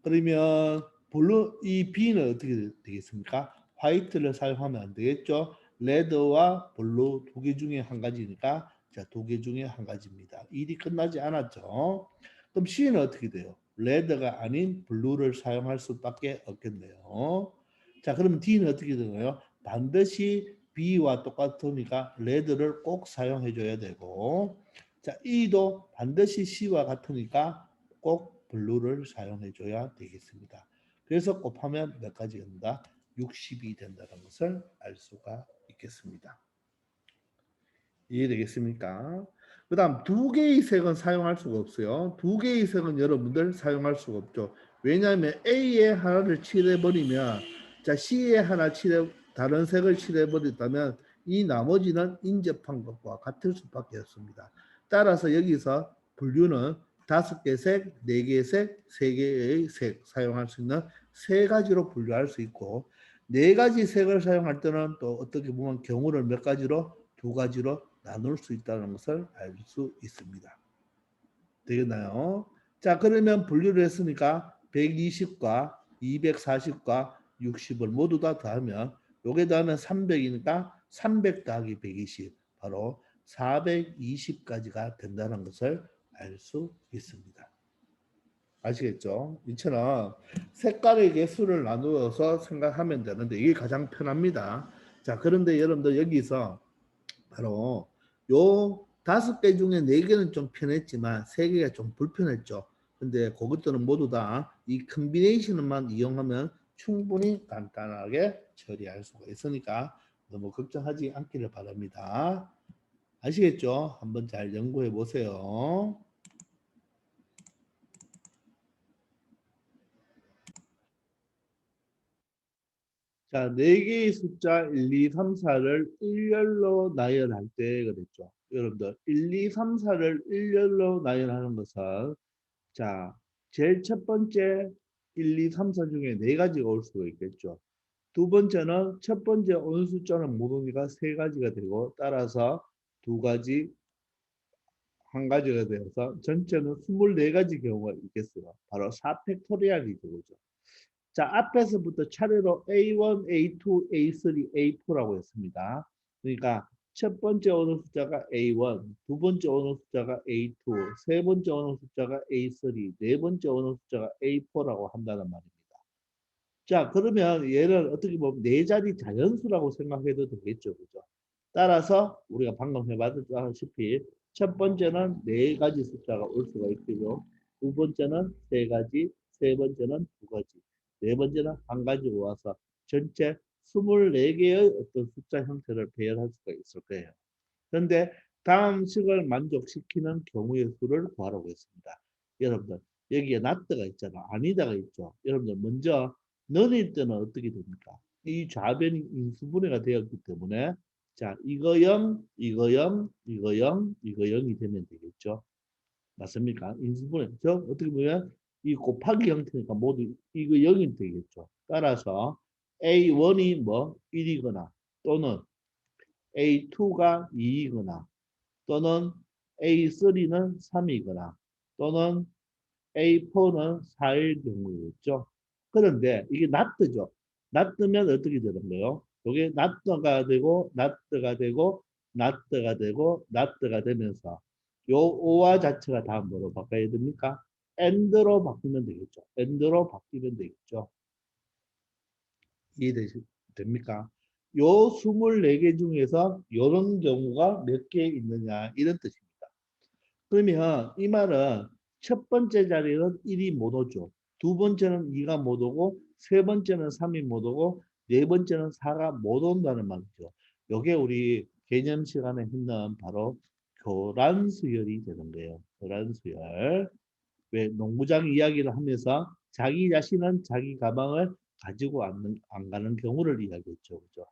그러면 블루 이 B는 어떻게 되겠습니까? 화이트를 사용하면 안 되겠죠. 레드와 블루 두 개 중에 한 가지니까 자, 두 개 중에 한 가지입니다. 일이 끝나지 않았죠. 그럼 C는 어떻게 돼요? 레드가 아닌 블루를 사용할 수밖에 없겠네요. 자, 그러면 D는 어떻게 되나요? 반드시 B와 똑같으니까 레드를 꼭 사용해 줘야 되고 자, E도 반드시 C와 같으니까 꼭 블루를 사용해 줘야 되겠습니다. 그래서 곱하면 몇 가지가 된다? 60이 된다는 것을 알 수가 있겠습니다. 이해되겠습니까? 그 다음 두 개의 색은 사용할 수가 없어요. 두 개의 색은 여러분들 사용할 수가 없죠. 왜냐하면 A에 하나를 칠해버리면 자 C에 하나 다른 색을 칠해버렸다면 이 나머지는 인접한 것과 같을 수밖에 없습니다. 따라서 여기서 분류는 5개 색, 4개 색, 3개의 색 사용할 수 있는 세 가지로 분류할 수 있고 4가지 색을 사용할 때는 또 어떻게 보면 경우를 몇 가지로 2가지로 나눌 수 있다는 것을 알 수 있습니다. 되겠나요? 자, 그러면 분류를 했으니까 120과 240과 60을 모두 다 더하면 요게 더하면 300이니까 300 더하기 120 바로 420까지가 된다는 것을 알 수 있습니다. 아시겠죠? 이처럼 색깔의 개수를 나누어서 생각하면 되는데 이게 가장 편합니다. 자, 그런데 여러분들 여기서 바로 요 5개 중에 4개는 좀 편했지만 3개가 좀 불편했죠. 근데 그것들은 모두 다 이 컨비네이션만 이용하면 충분히 간단하게 처리할 수가 있으니까 너무 걱정하지 않기를 바랍니다. 아시겠죠? 한번 잘 연구해 보세요. 자, 4개의 숫자 1, 2, 3, 4를 일렬로 나열할 때 그랬죠. 여러분들 1, 2, 3, 4를 일렬로 나열하는 것은 자, 제일 첫 번째 1, 2, 3, 4 중에 네 가지가 올 수가 있겠죠. 두 번째는 첫 번째 어느 숫자는 못 오니까 세 가지가 되고 따라서 두 가지, 한 가지가 되어서 전체는 24가지 경우가 있겠어요. 바로 4팩토리얼이 되죠. 자, 앞에서부터 차례로 A1, A2, A3, A4라고 했습니다. 그러니까 첫 번째 어느 숫자가 A1, 두 번째 어느 숫자가 A2, 세 번째 어느 숫자가 A3, 네 번째 어느 숫자가 A4라고 한다는 말입니다. 자, 그러면 얘를 어떻게 보면 네 자리 자연수라고 생각해도 되겠죠. 그죠? 따라서 우리가 방금 해봤다시피 첫 번째는 네 가지 숫자가 올 수가 있고요. 두 번째는 세 가지, 세 번째는 두 가지, 네 번째는 한 가지로 와서 전체 24개의 어떤 숫자 형태를 배열할 수가 있을 거예요. 그런데 다음 식을 만족시키는 경우의 수를 구하라고 했습니다. 여러분들 여기에 not가 있잖아. 아니다가 있죠. 여러분들 먼저 none일 때는 어떻게 됩니까? 이 좌변이 인수분해가 되었기 때문에 자 이거 0, 이거 0, 이거 0, 이거 0이 되면 되겠죠. 맞습니까? 인수분해. 즉 어떻게 보면 이 곱하기 형태니까 모두 이거 0이 되겠죠. 따라서 A1이 뭐 1이거나 또는 A2가 2이거나 또는 A3는 3이거나 또는 A4는 4일 경우였죠. 그런데 이게 낫트죠. 낫트면 어떻게 되는 거예요? 이게 낫트가 되고 낫트가 되고 낫트가 되고 낫트가 되면서 요 오화 자체가 다음 뭐로 바꿔야 됩니까? 엔드로 바꾸면 되겠죠. 엔드로 바뀌면 되겠죠. 이해됩니까? 요 24개 중에서 이런 경우가 몇 개 있느냐 이런 뜻입니다. 그러면 이 말은 첫 번째 자리는 1이 못 오죠. 두 번째는 2가 못 오고 세 번째는 3이 못 오고 네 번째는 4가 못 온다는 말이죠. 요게 우리 개념 시간에 했는 바로 교란 수열이 되는 거예요. 교란 수열. 왜 농구장 이야기를 하면서 자기 자신은 자기 가방을 가지고 안 가는 경우를 이야기했죠. 그죠?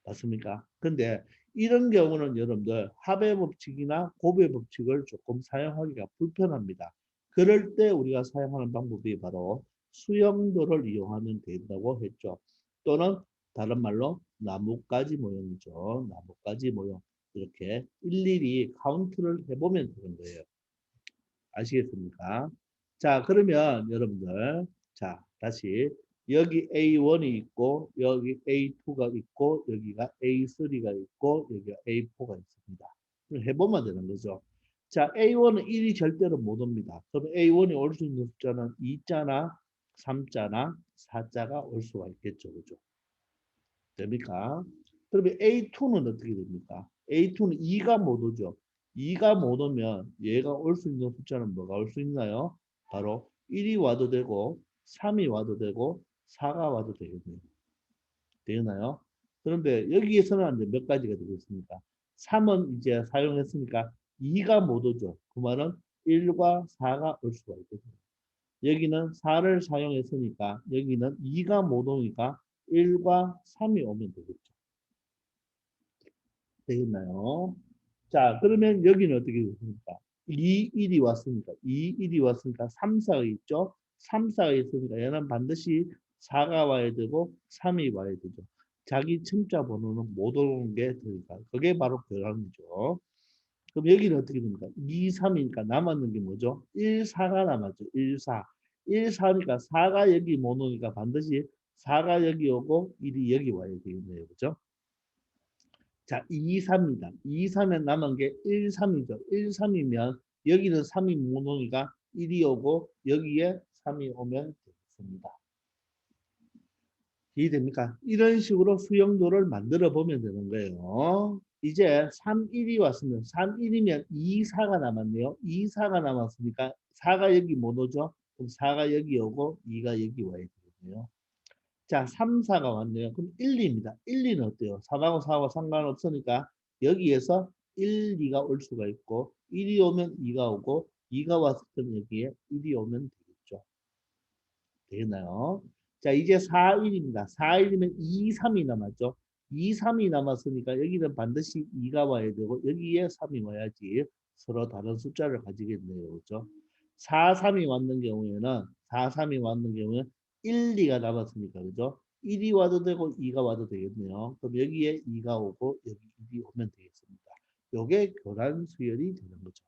맞습니까? 근데 이런 경우는 여러분들 합의 법칙이나 곱의 법칙을 조금 사용하기가 불편합니다. 그럴 때 우리가 사용하는 방법이 바로 수영도를 이용하면 된다고 했죠. 또는 다른 말로 나뭇가지 모형이죠. 나뭇가지 모형. 이렇게 일일이 카운트를 해보면 되는 거예요. 아시겠습니까? 자, 그러면 여러분들, 자, 다시 여기 A1이 있고, 여기 A2가 있고, 여기가 A3가 있고, 여기가 A4가 있습니다. 해보면 되는 거죠. 자, A1은 1이 절대로 못 옵니다. 그럼 A1이 올 수 있는 숫자는 2자나 3자나 4자가 올 수가 있겠죠. 그죠? 됩니까? 그러면 A2는 어떻게 됩니까? A2는 2가 못 오죠. 2가 못 오면 얘가 올 수 있는 숫자는 뭐가 올 수 있나요? 바로 1이 와도 되고 3이 와도 되고 4가 와도 되겠네요. 되나요? 그런데 여기에서는 이제 몇 가지가 되겠습니까? 3은 이제 사용했으니까 2가 못 오죠. 그 말은 1과 4가 올 수가 있거든요. 여기는 4를 사용했으니까 여기는 2가 못 오니까 1과 3이 오면 되겠죠. 되겠나요? 자, 그러면 여기는 어떻게 됐습니까? 2, 1이 왔으니까, 2, 1이 왔으니까 3, 4가 있죠? 3, 4가 있으니까 얘는 반드시 4가 와야 되고 3이 와야 되죠. 자기 첨자 번호는 못 오는 게 되니까. 그게 바로 교란이죠. 그럼 여기는 어떻게 됩니까? 2, 3이니까 남았는 게 뭐죠? 1, 4가 남았죠. 1, 4. 1, 4니까 4가 여기 못 오니까 반드시 4가 여기 오고 1이 여기 와야 되겠네요. 그죠? 자, 2, 3이다. 2, 3에 남은 게 1, 3이죠. 1, 3이면 여기는 3이 못 오니까 1이 오고 여기에 3이 오면 되겠습니다. 이해됩니까? 이런 식으로 수용도를 만들어 보면 되는 거예요. 이제 3, 1이 왔으면 3, 1이면 2, 4가 남았네요. 2, 4가 남았으니까 4가 여기 못 오죠? 그럼 4가 여기 오고 2가 여기 와야 되겠네요. 자, 3, 4가 왔네요. 그럼 1, 2입니다. 1, 2는 어때요? 3하고 4하고 상관없으니까 여기에서 1, 2가 올 수가 있고 1이 오면 2가 오고 2가 왔을 때는 여기에 1이 오면 되겠죠. 되겠나요? 자, 이제 4, 1입니다. 4, 1이면 2, 3이 남았죠. 2, 3이 남았으니까 여기는 반드시 2가 와야 되고 여기에 3이 와야지 서로 다른 숫자를 가지겠네요. 그렇죠? 4, 3이 왔는 경우에는 4, 3이 왔는 경우에는 1, 2가 남았으니까 그죠? 1이 와도 되고 2가 와도 되겠네요. 그럼 여기에 2가 오고 여기 1이 오면 되겠습니다. 요게 교란 수열이 되는 거죠.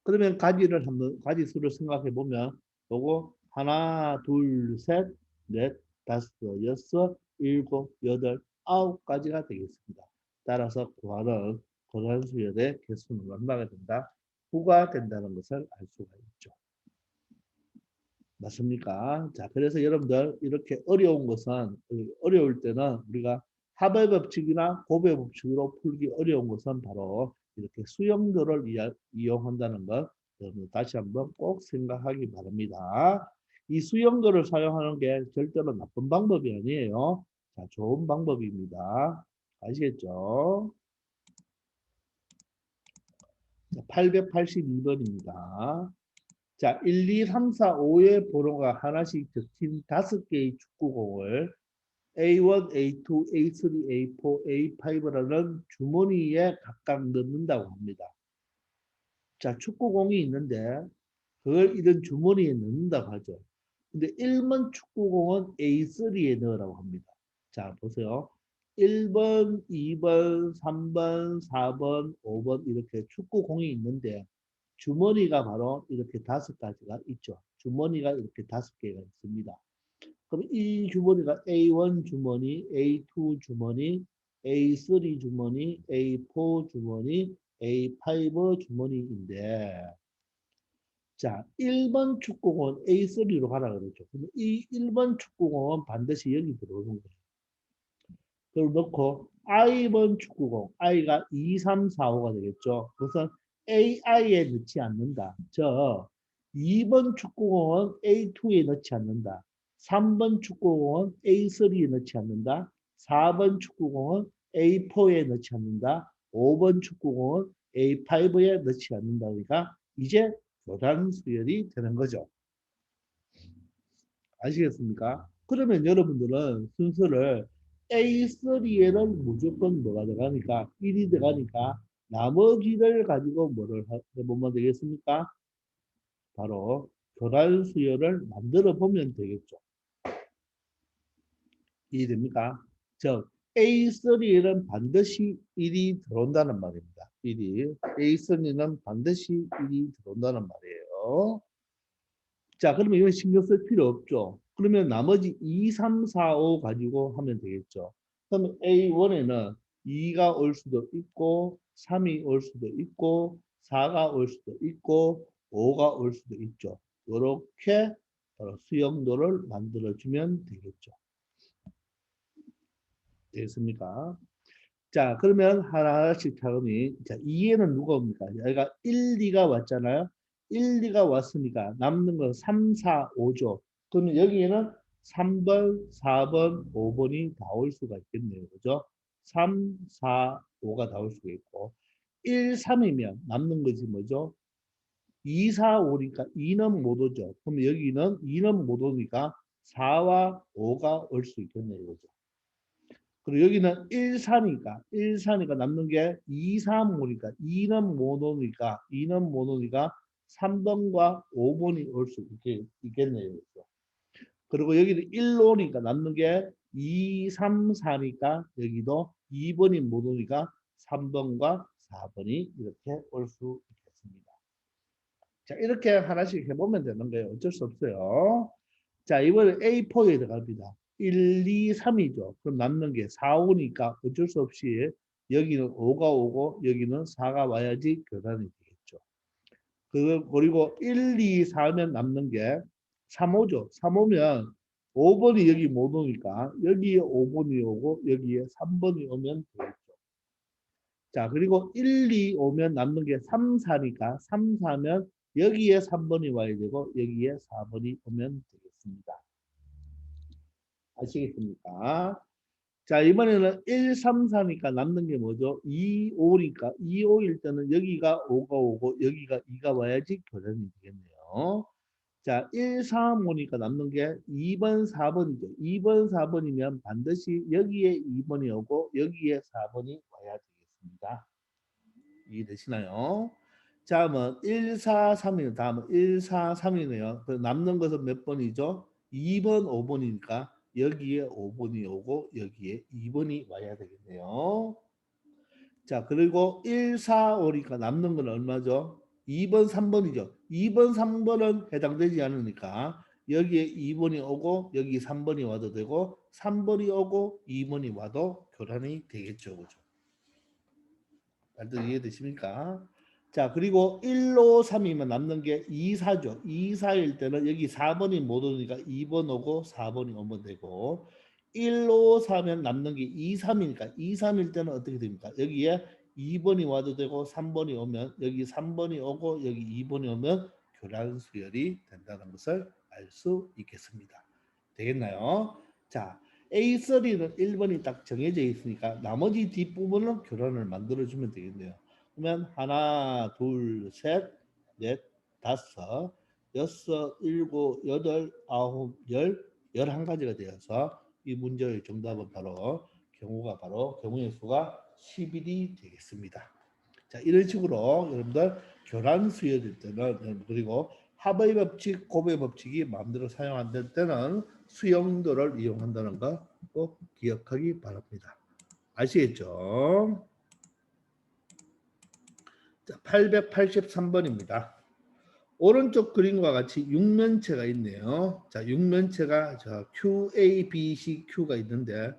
그러면 가지를 한번 가지 수를 생각해 보면 요거 하나, 둘, 셋, 넷, 다섯, 여섯, 일곱, 여덟, 아홉 가지가 되겠습니다. 따라서 교란 수열의 개수는 얼마가 된다? 9가 된다는 것을 알 수가 있죠. 맞습니까? 자, 그래서 여러분들 이렇게 어려운 것은 어려울 때는 우리가 합의 법칙이나 곱의 법칙으로 풀기 어려운 것은 바로 이렇게 수형도를 이용한다는 것 여러분 다시 한번 꼭 생각하기 바랍니다. 이 수형도를 사용하는 게 절대로 나쁜 방법이 아니에요. 자, 좋은 방법입니다. 아시겠죠? 882번입니다. 자, 1, 2, 3, 4, 5의 번호가 하나씩 적힌 5개의 축구공을 A1, A2, A3, A4, A5라는 주머니에 각각 넣는다고 합니다. 자, 축구공이 있는데 그걸 이런 주머니에 넣는다고 하죠. 근데 1번 축구공은 A3에 넣으라고 합니다. 자, 보세요. 1번, 2번, 3번, 4번, 5번 이렇게 축구공이 있는데 주머니가 바로 이렇게 5가지가 있죠. 주머니가 이렇게 5개가 있습니다. 그럼 이 주머니가 A1 주머니, A2 주머니, A3 주머니, A4 주머니, A5 주머니인데 자, 1번 축구공은 A3로 가라 그러죠. 근데 이 1번 축구공은 반드시 여기 들어오는 거예요. 그걸 넣고 I번 축구공, I가 2, 3, 4, 5가 되겠죠. 그것은 AI에 넣지 않는다. 저 2번 축구공은 A2에 넣지 않는다. 3번 축구공은 A3에 넣지 않는다. 4번 축구공은 A4에 넣지 않는다. 5번 축구공은 A5에 넣지 않는다. 그러니까 이제 교단 수열이 되는 거죠. 아시겠습니까? 그러면 여러분들은 순서를 A3에는 무조건 뭐가 들어가니까 1이 들어가니까 나머지를 가지고 뭐를 해보면 되겠습니까? 바로 교란 수열을 만들어 보면 되겠죠. 이해됩니까? 즉 A3에는 반드시 1이 들어온다는 말입니다. 1이 A3에는 반드시 1이 들어온다는 말이에요. 자, 그러면 이건 신경 쓸 필요 없죠. 그러면 나머지 2, 3, 4, 5 가지고 하면 되겠죠. 그러면 A1에는 2가 올 수도 있고, 3이 올 수도 있고, 4가 올 수도 있고, 5가 올 수도 있죠. 이렇게 수용도를 만들어주면 되겠죠. 되겠습니까? 자, 그러면 하나하나씩 차근히. 자, 2에는 누가 옵니까? 여기가 1, 2가 왔잖아요. 1, 2가 왔으니까 남는 건 3, 4, 5죠. 그러면 여기에는 3번, 4번, 5번이 다 올 수가 있겠네요. 그죠? 3, 4, 5가 다 올 수가 있고. 1, 3이면 남는 것이 뭐죠? 2, 4, 5니까 2는 못 오죠. 그럼 여기는 2는 못 오니까 4와 5가 올 수 있겠네요. 그죠? 그리고 여기는 1, 4니까 1, 4니까 남는 게 2, 3, 5니까 2는 못 오니까 2는 못 오니까 3번과 5번이 올 수 있겠네요. 그렇죠? 그리고 여기는 1로 오니까 남는 게 2, 3, 4니까 여기도 2번이 못 오니까 3번과 4번이 이렇게 올 수 있겠습니다. 자, 이렇게 하나씩 해보면 되는 거예요. 어쩔 수 없어요. 자, 이번에 A4에 들어갑니다. 1, 2, 3이죠. 그럼 남는 게 4, 5니까 어쩔 수 없이 여기는 5가 오고 여기는 4가 와야지 교단이 되겠죠. 그리고 1, 2, 4면 남는 게 3, 5죠. 3, 5면 5번이 여기 못 오니까 여기에 5번이 오고 여기에 3번이 오면 되겠죠. 자, 그리고 1, 2 오면 남는 게 3, 4니까 3, 4면 여기에 3번이 와야 되고 여기에 4번이 오면 되겠습니다. 아시겠습니까? 자, 이번에는 1, 3, 4니까 남는 게 뭐죠? 2, 5니까 2, 5일 때는 여기가 5가 오고 여기가 2가 와야지 교란이 되겠네요. 자, 1, 3, 5니까 남는 게 2번, 4번이죠. 2번, 4번이면 반드시 여기에 2번이 오고 여기에 4번이 와야 되겠습니다. 이해되시나요? 다음은 1, 4, 3이네요. 다음은 1, 4, 3이네요. 그 남는 것은 몇 번이죠? 2번, 5번이니까 여기에 5번이 오고 여기에 2번이 와야 되겠네요. 자, 그리고 1, 4, 5니까 남는 건 얼마죠? 2번, 3번이죠. 2번, 3번은 해당되지 않으니까 여기에 2번이 오고 여기 3번이 와도 되고 3번이 오고 2번이 와도 교란이 되겠죠. 그죠? 다들 이해되십니까? 자, 그리고 1로 3이면 남는 게 2, 4죠. 2, 4일 때는 여기 4번이 못 오니까 2번 오고 4번이 오면 되고 1로 4면 남는 게 2, 3이니까 2, 3일 때는 어떻게 됩니까? 여기에 2번이 와도 되고 3번이 오면 여기 3번이 오고 여기 2번이 오면 교란 수열이 된다는 것을 알 수 있겠습니다. 되겠나요? 자, A3는 1번이 딱 정해져 있으니까 나머지 뒷부분은 교란을 만들어주면 되겠네요. 그러면 하나, 둘, 셋, 넷, 다섯, 여섯, 일곱, 여덟, 아홉, 열, 11가지가 되어서 이 문제의 정답은 바로 경우의 수가 11이 되겠습니다. 자, 이런 식으로 여러분들 교란 수열일 때는 그리고 합의 법칙, 곱의 법칙이 마음대로 사용 안 될 때는 수용도를 이용한다는 거 꼭 기억하기 바랍니다. 아시겠죠? 자, 883번입니다. 오른쪽 그림과 같이 육면체가 있네요. 자, 육면체가 Q, A, B, C, Q가 있는데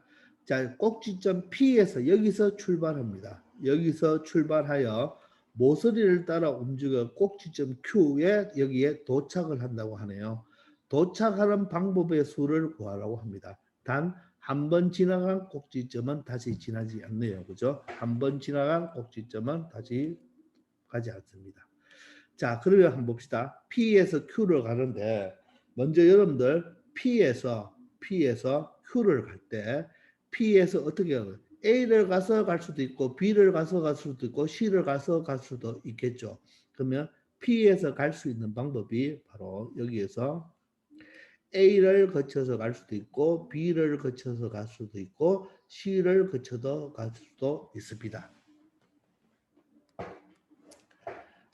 자, 꼭지점 P에서 여기서 출발합니다. 여기서 출발하여 모서리를 따라 움직여 꼭지점 Q에 여기에 도착을 한다고 하네요. 도착하는 방법의 수를 구하라고 합니다. 단 한 번 지나간 꼭지점은 다시 지나지 않네요. 그죠? 한 번 지나간 꼭지점은 다시 가지 않습니다. 자, 그러면 한번 봅시다. P에서 Q를 가는데 먼저 여러분들 P에서 Q를 갈 때 P에서 어떻게 하요? A를 가서 갈 수도 있고 B를 가서 갈 수도 있고 C를 가서 갈 수도 있겠죠. 그러면 P에서 갈 수 있는 방법이 바로 여기에서 A를 거쳐서 갈 수도 있고 B를 거쳐서 갈 수도 있고 C를 거쳐서 갈 수도 있습니다.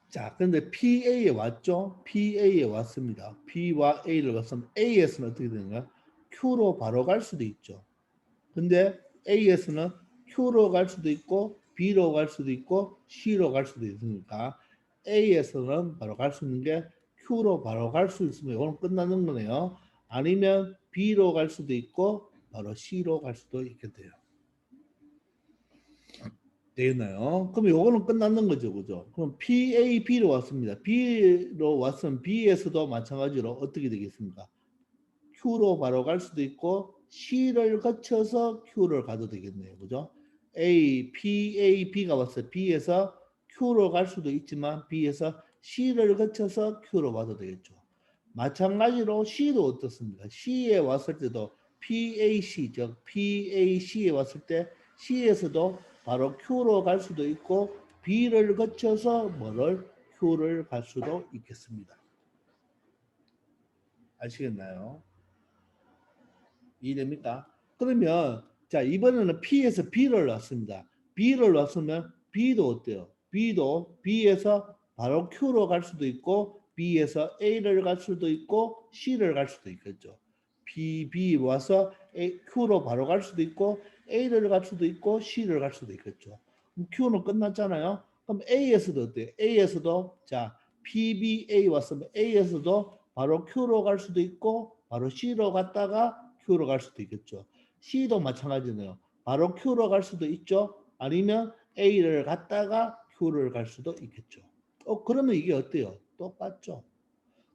자, 근데 PA에 왔죠? PA에 왔습니다. B와 A를 왔으면 A에서는 어떻게 되는가? Q로 바로 갈 수도 있죠. 근데 A에서는 Q로 갈 수도 있고 B로 갈 수도 있고 C로 갈 수도 있으니까 A에서는 바로 갈 수 있는 게 Q로 바로 갈 수 있으면 이거는 끝나는 거네요. 아니면 B로 갈 수도 있고 바로 C로 갈 수도 있겠대요. 되겠나요? 그럼 요거는 끝났는 거죠, 그죠? 그럼 PAB로 왔습니다. B로 왔으면 B에서도 마찬가지로 어떻게 되겠습니까? Q로 바로 갈 수도 있고 C를 거쳐서 Q를 가도 되겠네요, 그죠? PAB가 왔어요. B에서 Q로 갈 수도 있지만 B에서 C를 거쳐서 Q로 가도 되겠죠. 마찬가지로 C도 어떻습니까? C에 왔을 때도 PAC, 즉 PAC에 왔을 때 C에서도 바로 Q로 갈 수도 있고 B를 거쳐서 뭐를 Q를 갈 수도 있겠습니다. 아시겠나요? 이해됩니까? 그러면 자 이번에는 P에서 B를 놨습니다. B를 놨으면 B도 어때요? B도 B에서 바로 Q로 갈 수도 있고 B에서 A를 갈 수도 있고 C를 갈 수도 있겠죠. B 와서 Q로 바로 갈 수도 있고 A를 갈 수도 있고 C를 갈 수도 있겠죠. 그럼 Q는 끝났잖아요. 그럼 A에서도 어때요? A에서도 자 PBA 왔으면 A에서도 바로 Q로 갈 수도 있고 바로 C로 갔다가 Q로 갈 수도 있겠죠. C도 마찬가지네요. 바로 Q로 갈 수도 있죠. 아니면 A를 갔다가 Q를 갈 수도 있겠죠. 그러면 이게 어때요? 똑같죠.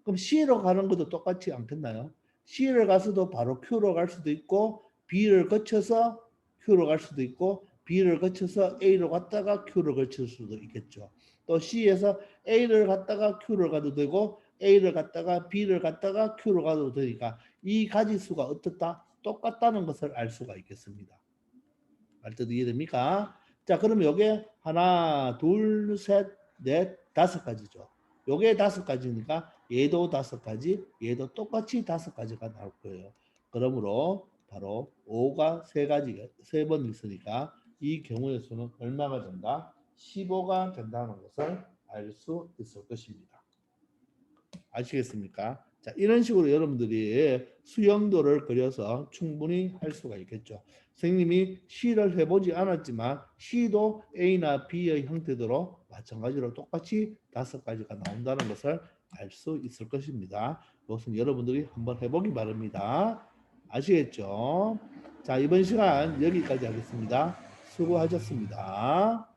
그럼 C로 가는 것도 똑같지 않겠나요? C를 가서도 바로 Q로 갈 수도 있고 B를 거쳐서 Q로 갈 수도 있고 B를 거쳐서 A로 갔다가 Q를 거칠 수도 있겠죠. 또 C에서 A를 갔다가 Q를 가도 되고 A를 갔다가 B를 갔다가 Q를 가도 되니까 이 가지수가 어떻다? 똑같다는 것을 알 수가 있겠습니다. 알뜻 이해됩니까? 자, 그러면 요게 하나, 둘, 셋, 넷, 5가지죠. 요게 5가지니까 얘도 5가지, 얘도 똑같이 5가지가 나올 거예요. 그러므로 바로 5가 3가지가 3번 있으니까 이 경우의 수는 얼마가 된다? 15가 된다는 것을 알 수 있을 것입니다. 아시겠습니까? 자, 이런 식으로 여러분들이 수영도를 그려서 충분히 할 수가 있겠죠. 선생님이 C를 해보지 않았지만 C도 A나 B의 형태대로 마찬가지로 똑같이 5가지가 나온다는 것을 알 수 있을 것입니다. 이것은 여러분들이 한번 해보기 바랍니다. 아시겠죠? 자, 이번 시간 여기까지 하겠습니다. 수고하셨습니다.